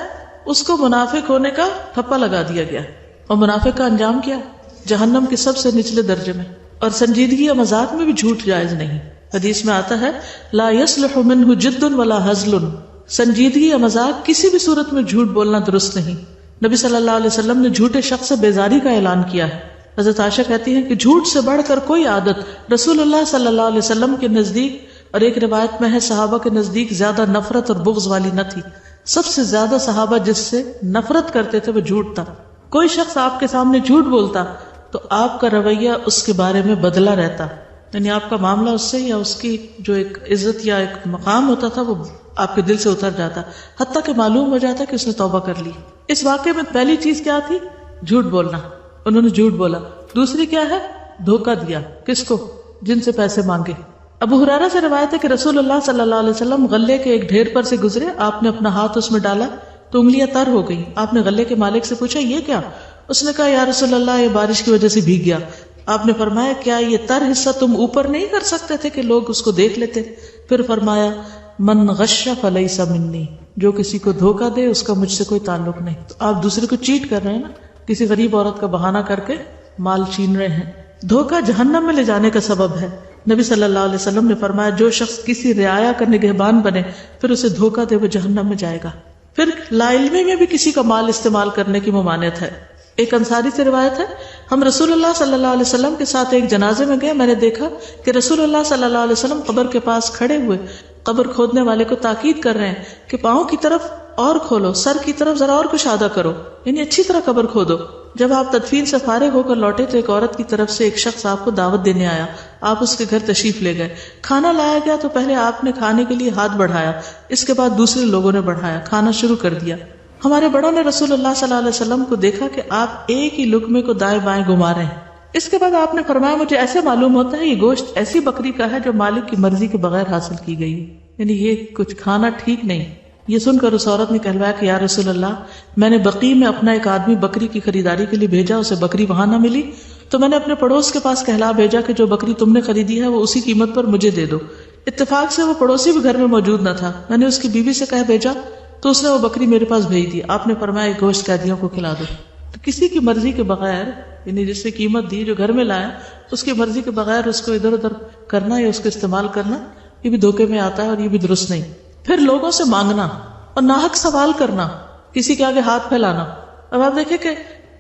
اس کو منافق ہونے کا ٹھپا لگا دیا گیا. اور منافق کا انجام کیا؟ جہنم کے سب سے نچلے درجے میں. اور سنجیدگی یا مذاق میں بھی جھوٹ جائز نہیں. حدیث میں آتا ہے لا يصلح منه جد ولا هزل. سنجیدگی یا مذاق کسی بھی صورت میں جھوٹ بولنا درست نہیں. نبی صلی اللہ علیہ وسلم نے جھوٹے شخص سے بیزاری کا اعلان کیا ہے. حضرت عائشہ کہتی ہیں کہ جھوٹ سے بڑھ کر کوئی عادت رسول اللہ صلی اللہ علیہ وسلم کے نزدیک اور ایک روایت میں ہے صحابہ کے نزدیک زیادہ نفرت اور بغض والی نہ تھی. سب سے زیادہ صحابہ جس سے نفرت کرتے تھے وہ جھوٹ تھا. کوئی شخص آپ کے سامنے جھوٹ بولتا تو آپ کا رویہ اس کے بارے میں بدلا رہتا. یعنی آپ کا معاملہ اس سے یا اس کی جو ایک عزت یا ایک مقام ہوتا تھا وہ آپ کے دل سے اتر جاتا، حتیٰ کہ معلوم ہو جاتا کہ اس نے توبہ کر لی. اس واقعے میں پہلی چیز کیا تھی؟ جھوٹ بولنا. انہوں نے جھوٹ بولا. دوسری کیا ہے؟ دھوکہ دیا. کس کو؟ جن سے پیسے مانگے. ابو ہریرہ سے روایت ہے کہ رسول اللہ صلی اللہ علیہ وسلم غلے کے ایک ڈھیر پر سے گزرے. آپ نے اپنا ہاتھ اس میں ڈالا تو انگلیاں تر ہو گئی. آپ نے غلے کے مالک سے پوچھا یہ کیا؟ اس نے کہا یا رسول اللہ یہ بارش کی وجہ سے بھیگ گیا. آپ نے فرمایا کیا یہ تر حصہ تم اوپر نہیں کر سکتے تھے کہ لوگ اس کو دیکھ لیتے؟ پھر فرمایا من غش فلیس منی. جو کسی کو دھوکہ دے اس کا مجھ سے کوئی تعلق نہیں. تو آپ دوسرے کو چیٹ کر رہے ہیں نا، کسی غریب عورت کا بہانہ کر کے مال چھین رہے ہیں. دھوکہ جہنم میں لے جانے کا سبب ہے. نبی صلی اللہ علیہ وسلم نے فرمایا جو شخص کسی رعایا کا نگہبان بنے پھر اسے دھوکہ دے وہ جہنم میں جائے گا. پھر لا علمی میں بھی کسی کا مال استعمال کرنے کی ممانعت ہے. ایک انصاری سے روایت ہے ہم رسول اللہ صلی اللہ علیہ وسلم کے ساتھ ایک جنازے میں گئے. میں نے دیکھا کہ رسول اللہ صلی اللہ علیہ وسلم قبر کے پاس کھڑے ہوئے قبر کھودنے والے کو تاکید کر رہے ہیں کہ پاؤں کی طرف اور کھولو، سر کی طرف ذرا اور کشادہ کرو، یعنی اچھی طرح قبر کھودو. جب آپ تدفین سے فارغ ہو کر لوٹے تو ایک عورت کی طرف سے ایک شخص آپ کو دعوت دینے آیا. آپ اس کے گھر تشریف لے گئے. کھانا لایا گیا تو پہلے آپ نے کھانے کے لیے ہاتھ بڑھایا، اس کے بعد دوسرے لوگوں نے بڑھایا، کھانا شروع کر دیا. ہمارے بڑوں نے رسول اللہ صلی اللہ علیہ وسلم کو دیکھا کہ آپ ایک ہی لقمے کو دائیں بائیں گھما رہے ہیں. اس کے بعد آپ نے فرمایا مجھے ایسے معلوم ہوتا ہے یہ گوشت ایسی بکری کا ہے جو مالک کی مرضی کے بغیر حاصل کی گئی، یعنی یہ کچھ کھانا ٹھیک نہیں. یہ سن کر اس عورت نے کہلوایا کہ یا رسول اللہ میں نے بقیع میں اپنا ایک آدمی بکری کی خریداری کے لیے بھیجا، اسے بکری وہاں نہ ملی تو میں نے اپنے پڑوس کے پاس کہلا بھیجا کہ جو بکری تم نے خریدی ہے وہ اسی قیمت پر مجھے دے دو. اتفاق سے وہ پڑوسی بھی گھر میں موجود نہ تھا. میں نے اس کی بیوی سے کہہ بھیجا تو اس نے وہ بکری میرے پاس بھیج دی. آپ نے فرمایا گوشت قیدیوں کو کھلا دو. تو کسی کی مرضی کے بغیر، یعنی جس سے قیمت دی جو گھر میں لایا اس کی مرضی کے بغیر اس کو ادھر ادھر کرنا یا اس کو استعمال کرنا یہ بھی دھوکے میں آتا ہے اور یہ بھی درست نہیں. پھر لوگوں سے مانگنا اور ناحق سوال کرنا، کسی کے آگے ہاتھ پھیلانا. اب آپ دیکھیں کہ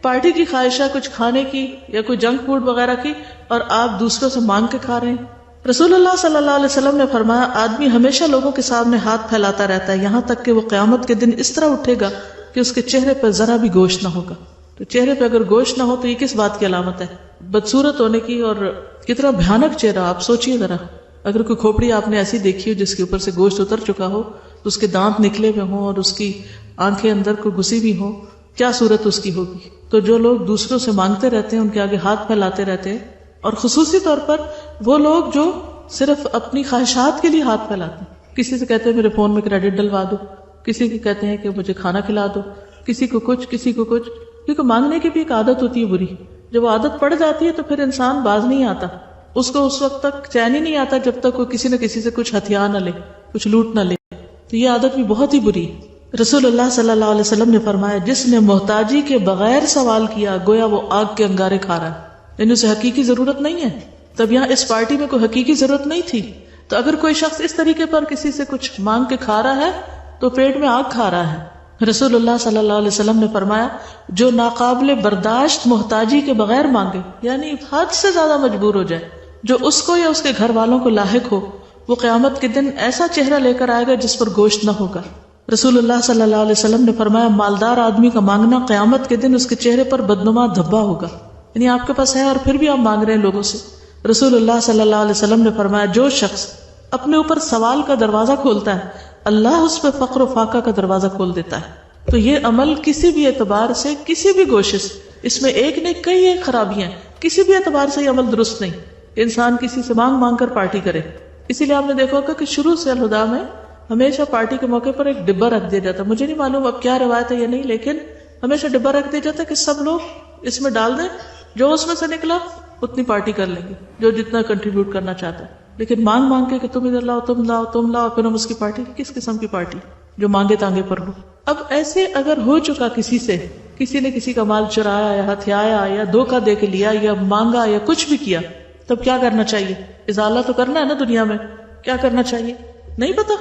پارٹی کی خواہش ہے کچھ کھانے کی یا کوئی جنک فوڈ وغیرہ کی اور آپ دوسروں سے مانگ کے کھا رہے ہیں. رسول اللہ صلی اللہ علیہ وسلم نے فرمایا آدمی ہمیشہ لوگوں کے سامنے ہاتھ پھیلاتا رہتا ہے یہاں تک کہ وہ قیامت کے دن اس طرح اٹھے گا کہ اس کے چہرے پر ذرا بھی گوشت نہ ہوگا. تو چہرے پہ اگر گوشت نہ ہو تو یہ کس بات کی علامت ہے؟ بدصورت ہونے کی. اور کتنا بھیانک چہرہ، آپ سوچئے ذرا. اگر کوئی کھوپڑی آپ نے ایسی دیکھی ہو جس کے اوپر سے گوشت اتر چکا ہو، تو اس کے دانت نکلے ہوئے ہوں اور اس کی آنکھیں اندر کو گھسی بھی ہوں، کیا صورت اس کی ہوگی؟ تو جو لوگ دوسروں سے مانگتے رہتے ہیں ان کے آگے ہاتھ پھیلاتے رہتے ہیں، اور خصوصی طور پر وہ لوگ جو صرف اپنی خواہشات کے لیے ہاتھ پھیلاتے ہیں. کسی سے کہتے ہیں میرے فون میں کریڈٹ ڈلوا دو، کسی کو کہتے ہیں کہ مجھے کھانا کھلا دو، کسی کو کچھ کسی کو کچھ. کیونکہ مانگنے کی بھی ایک عادت ہوتی ہے بری. جب وہ عادت پڑ جاتی ہے تو پھر انسان باز نہیں آتا. اس کو اس وقت تک چین ہی نہیں آتا جب تک وہ کسی نہ کسی سے کچھ ہتھیار نہ لے، کچھ لوٹ نہ لے. تو یہ عادت بھی بہت ہی بری. رسول اللہ صلی اللہ علیہ وسلم نے فرمایا جس نے محتاجی کے بغیر سوال کیا گویا وہ آگ کے انگارے کھا رہا ہے، یعنی اسے حقیقی ضرورت نہیں ہے. تب یہاں اس پارٹی میں کوئی حقیقی ضرورت نہیں تھی. تو اگر کوئی شخص اس طریقے پر کسی سے کچھ مانگ کے کھا رہا ہے تو پیٹ میں آگ کھا رہا ہے. رسول اللہ صلی اللہ علیہ وسلم نے فرمایا جو ناقابل برداشت محتاجی کے بغیر مانگے، یعنی حد سے زیادہ مجبور ہو جائے، جو اس کو یا اس کے گھر والوں کو لاحق ہو، وہ قیامت کے دن ایسا چہرہ لے کر آئے گا جس پر گوشت نہ ہوگا. رسول اللہ صلی اللہ علیہ وسلم نے فرمایا مالدار آدمی کا مانگنا قیامت کے دن اس کے چہرے پر بدنما دھبا ہوگا. یعنی آپ کے پاس ہے اور پھر بھی آپ مانگ رہے ہیں لوگوں سے. رسول اللہ صلی اللہ علیہ وسلم نے فرمایا جو شخص اپنے اوپر سوال کا دروازہ کھولتا ہے، اللہ اس پہ فقر و فاقہ کا دروازہ کھول دیتا ہے. تو یہ عمل کسی بھی اعتبار سے، کسی بھی گوشے سے، اس میں ایک نہیں کئی ایک خرابیاں، کسی بھی اعتبار سے یہ عمل درست نہیں. انسان کسی سے مانگ مانگ کر پارٹی کرے. اسی لیے آپ نے دیکھا ہوگا کہ شروع سے الہدیٰ میں ہمیشہ پارٹی کے موقع پر ایک ڈبہ رکھ دیا جاتا ہے. مجھے نہیں معلوم اب کیا روایت ہے یا نہیں، لیکن ہمیشہ ڈبہ رکھ دیا جاتا ہے کہ سب لوگ اس میں ڈال دیں، جو اس میں سے نکلا اتنی پارٹی کر لیں گے، جو جتنا کنٹریبیوٹ کرنا چاہتا ہے. لیکن مانگ مانگ کے کہ تم ادھر لاؤ، تم لاؤ، تم لاؤ، پھر ہم اس کی پارٹی، کس قسم کی پارٹی جو مانگے تانگے پر ہو. اب ایسے اگر ہو چکا کسی سے، کسی نے کسی کا مال چرایا یا ہتھیایا یا دھوکہ دے کے لیا یا مانگا یا کچھ بھی کیا، تب کیا کرنا چاہیے؟ ازالہ تو کرنا ہے نا دنیا میں. کیا کرنا چاہیے؟ نہیں پتا،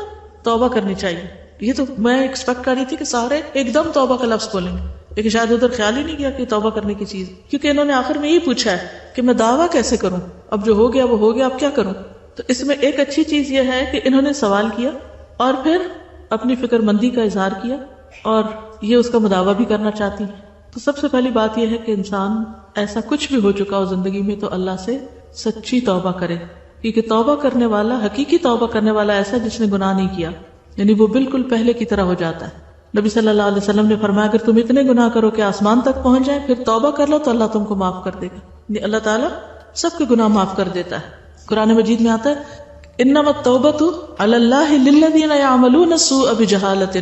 توبہ کرنی چاہیے. یہ تو میں ایکسپیکٹ کر رہی تھی کہ سارے ایک دم توبہ کا لفظ بولیں گے، لیکن شاید ادھر خیال ہی نہیں کیا کہ توبہ کرنے کی چیز، کیونکہ انہوں نے آخر میں یہی پوچھا ہے کہ میں دعویٰ کیسے کروں، اب جو ہو گیا وہ ہو گیا، اب کیا کروں. تو اس میں ایک اچھی چیز یہ ہے کہ انہوں نے سوال کیا اور پھر اپنی فکر مندی کا اظہار کیا اور یہ اس کا مداوع بھی کرنا چاہتی ہیں. تو سب سے پہلی بات یہ ہے کہ انسان ایسا کچھ بھی ہو چکا ہو زندگی میں تو اللہ سے سچی توبہ کرے، کیونکہ توبہ کرنے والا، حقیقی توبہ کرنے والا ایسا جس نے گناہ نہیں کیا، یعنی وہ بالکل پہلے کی طرح ہو جاتا ہے. نبی صلی اللہ علیہ وسلم نے فرمایا اگر تم اتنے گناہ کرو کہ آسمان تک پہنچ جائیں پھر توبہ کر لو تو اللہ تم کو معاف کر دے گا. یعنی اللہ تعالیٰ سب کے گناہ معاف کر دیتا ہے. قرآن مجید میں آتا ہے انما التوبۃ علی اللہ للذین یعملون السوء بجہالۃ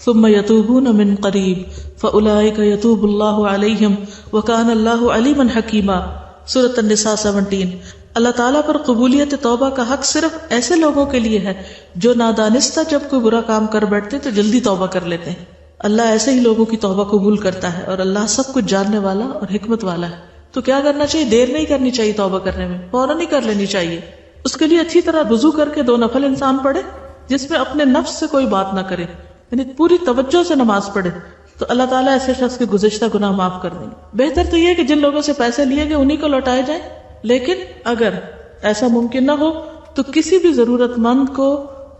ثم یتوبون من قریب فاولئک یتوب اللہ علیہم وکان اللہ علیما حکیما. سورۃ النساء 17. اللہ تعالیٰ پر قبولیت توبہ کا حق صرف ایسے لوگوں کے لیے ہے جو نادانستہ جب کوئی برا کام کر بیٹھتے تو جلدی توبہ کر لیتے ہیں. اللہ ایسے ہی لوگوں کی توبہ قبول کرتا ہے اور اللہ سب کچھ جاننے والا اور حکمت والا ہے. تو کیا کرنا چاہیے؟ دیر نہیں کرنی چاہیے توبہ کرنے میں، فوراً ہی کر لینی چاہیے. اس کے لیے اچھی طرح وضو کر کے 2 نفل انسان پڑھے جس میں اپنے نفس سے کوئی بات نہ کرے، یعنی پوری توجہ سے نماز پڑھے تو اللہ تعالیٰ ایسے شخص کے گزشتہ گناہ معاف کر دیں گے. بہتر تو یہ کہ جن لوگوں سے پیسے لیے گئے انہی کو لوٹائے جائیں، لیکن اگر ایسا ممکن نہ ہو تو کسی بھی ضرورت مند کو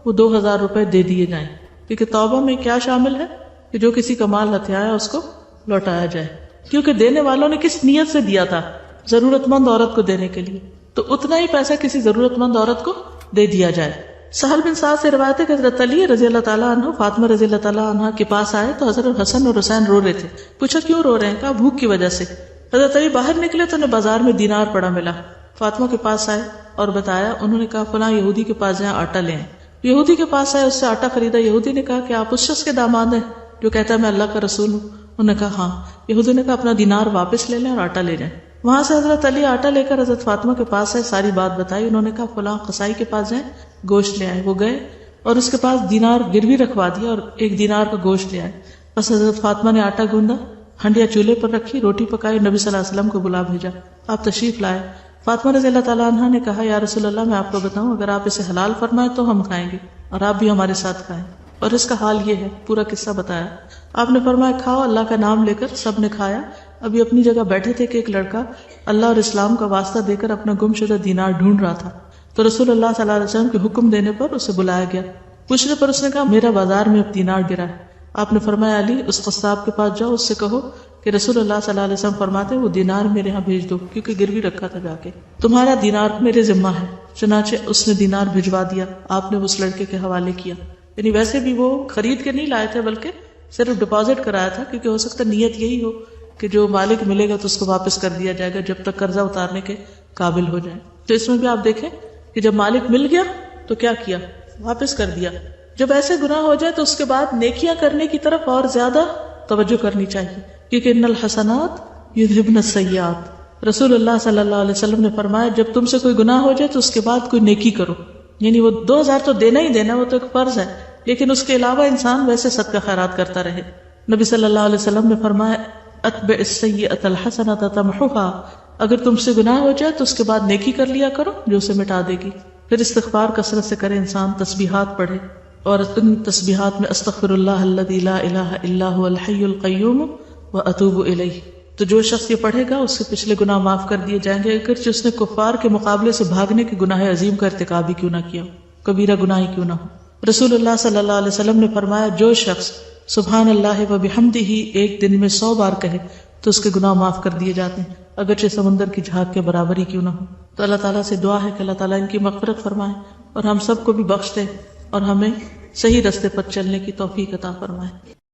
وہ 2000 روپے دے دیے جائیں، کیونکہ توبہ میں کیا شامل ہے کہ جو کسی کا مال ہتھیایا اس کو لوٹایا جائے. کیونکہ دینے والوں نے کس نیت سے دیا تھا؟ ضرورت مند عورت کو دینے کے لیے، تو اتنا ہی پیسہ کسی ضرورت مند عورت کو دے دیا جائے. سہل بن سعد سے روایت ہے کہ حضرت علی رضی اللہ تعالیٰ عنہ فاطمہ رضی اللہ تعالیٰ عنہ کے پاس آئے تو حضرت حسن اور حسین رو رہے تھے. پوچھا کیوں رو رہے ہیں؟ کہا بھوک کی وجہ سے. حضرت علی باہر نکلے تو انہیں بازار میں دینار پڑا ملا. فاطمہ کے پاس آئے اور بتایا. انہوں نے کہا فلاں یہودی کے پاس جائیں آٹا لیں. یہودی کے پاس آئے، اس سے آٹا خریدا. یہودی نے کہا کہ آپ اس شخص کے داماد ہیں جو کہتا ہے میں اللہ کا رسول ہوں؟ انہوں نے کہا ہاں. یہودی نے کہا اپنا دینار واپس لے لیں اور آٹا لے جائیں. وہاں سے حضرت علی آٹا لے کر حضرت فاطمہ کے پاس آئے، ساری بات بتائی. انہوں نے کہا فلاں قصائی کے پاس جائیں گوشت لے آئے. وہ گئے اور اس کے پاس دینار گروی رکھوا دیا اور 1 دینار کا گوشت لے آئے. بس حضرت فاطمہ نے آٹا گوندا، ہنڈیا چولہے پر رکھی، روٹی پکائی، نبی صلی اللہ علیہ وسلم کو بلا بھیجا. آپ تشریف لائے. فاطمہ رضی اللہ تعالیٰ عنہ نے کہا یا رسول اللہ میں آپ کو بتاؤں اگر آپ اسے حلال فرمائیں تو ہم کھائیں گے اور آپ بھی ہمارے ساتھ کھائیں. اور اس کا حال یہ ہے، پورا قصہ بتایا. آپ نے فرمایا کھاؤ. اللہ کا نام لے کر سب نے کھایا. ابھی اپنی جگہ بیٹھے تھے کہ ایک لڑکا اللہ اور اسلام کا واسطہ دے کر اپنا گم شدہ دینار ڈھونڈ رہا تھا. تو رسول اللہ صلی اللہ علیہ وسلم کے حکم دینے پر اسے بلایا گیا. پوچھنے پر اس نے کہا میرا بازار میں اب دینار گرا ہے. آپ نے فرمایا علی اس قصاب کے پاس جاؤ، اس سے کہو کہ رسول اللہ صلی اللہ علیہ وسلم فرماتے وہ دینار میرے ہاں بھیج دو، کیونکہ گروی رکھا تھا جا کے. تمہارا دینار میرے ذمہ ہے. چنانچہ اس نے دینار بھجوا دیا. آپ نے اس لڑکے کے حوالے کیا. یعنی ویسے بھی وہ خرید کے نہیں لائے تھے بلکہ صرف ڈپازٹ کرایا تھا، کیونکہ ہو سکتا نیت یہی ہو کہ جو مالک ملے گا تو اس کو واپس کر دیا جائے گا جب تک قرضہ اتارنے کے قابل ہو جائے. تو اس میں بھی آپ دیکھیں کہ جب مالک مل گیا تو کیا کیا؟ واپس کر دیا. جب ایسے گناہ ہو جائے تو اس کے بعد نیکیاں کرنے کی طرف اور زیادہ توجہ کرنی چاہیے، کیونکہ ان الحسنات یذھبن السیئات. رسول اللہ صلی اللہ علیہ وسلم نے فرمایا جب تم سے کوئی گناہ ہو جائے تو اس کے بعد کوئی نیکی کرو. یعنی وہ 2000 تو دینا ہی دینا، وہ تو ایک فرض ہے، لیکن اس کے علاوہ انسان ویسے صدقہ خیرات کرتا رہے. نبی صلی اللہ علیہ وسلم نے فرمایا اتبع السیئۃ الحسنۃ تمحوها. اگر تم سے گناہ ہو جائے تو اس کے بعد نیکی کر لیا کرو جو اسے مٹا دے گی. پھر استغفار کثرت سے کرے انسان، تسبیحات پڑھے، اور ان تسبیحات میں استغفر اللہ الذی لا الہ الا هو الحی القیوم واتوب الیہ. تو جو شخص یہ پڑھے گا اس کے پچھلے گناہ معاف کر دیے جائیں گے، اگرچہ اس نے کفار کے مقابلے سے بھاگنے کے گناہ عظیم کا ارتکاب ہی کیوں نہ کیا، کبیرہ گناہ ہی کیوں نہ ہو. رسول اللہ صلی اللہ علیہ وسلم نے فرمایا جو شخص سبحان اللہ وبحمدہ ایک دن میں 100 بار کہے تو اس کے گناہ معاف کر دیے جاتے ہیں، اگرچہ سمندر کی جھاگ کے برابر ہی کیوں نہ ہو. تو اللہ تعالیٰ سے دعا ہے کہ اللہ تعالیٰ ان کی مغفرت فرمائے اور ہم سب کو بھی بخش دے اور ہمیں صحیح راستے پر چلنے کی توفیق عطا فرمائے.